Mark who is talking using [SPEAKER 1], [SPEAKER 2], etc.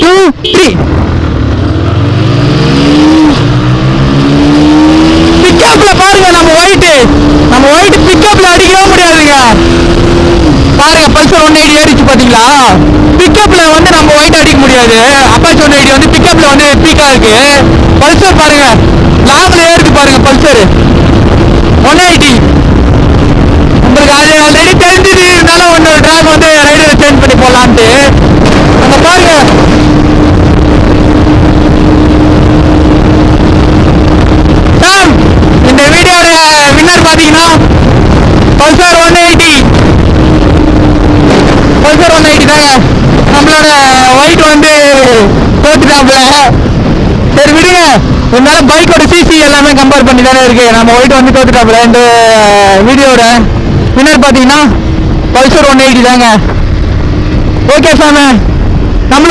[SPEAKER 1] 2 3 பிக்கப்ல பாருங்க நம்ம ஒயிட் பிக்கப்ல அடிக்கவே முடியாதுங்க. பாருங்க பல்சர் 180 ஏறிச்சு பாத்தீங்களா. பிக்கப்ல வந்து நம்ம ஒயிட் அடிக்க முடியாது. அப்பாச்சி 180 வந்து பிக்கப்ல வந்து பீக்கா இருக்கு. பல்சர் பாருங்க லாங்ல ஏறிச்சு பாருங்க பல்சர் 180. உங்களுக்கு அது ஆல்ரெடி தெரிஞ்சது, இருந்தாலும் ஒன்று ட்ராக் வந்து ரைடரை சேஞ்ச் பண்ணி போடலான்ட்டு அங்க பாருங்க. சார் இந்த வீடியோட வின்னர் பாத்தீங்கன்னா பல்சர் 180 தாங்க. நம்மளோட ஒயிட் வந்து தோத்துட்டாப்ல. சரி விடுங்க, இருந்தாலும் பைக்கோட சிசி எல்லாமே கம்பேர் பண்ணி தானே இருக்கு. நம்ம ஒயிட் வந்து தோத்துட்டாப்ல. இந்த வீடியோட வின்னர் பாத்தீங்கன்னா பல்சர் 180 தாங்க. ஓகே சாமி, நம்மளோட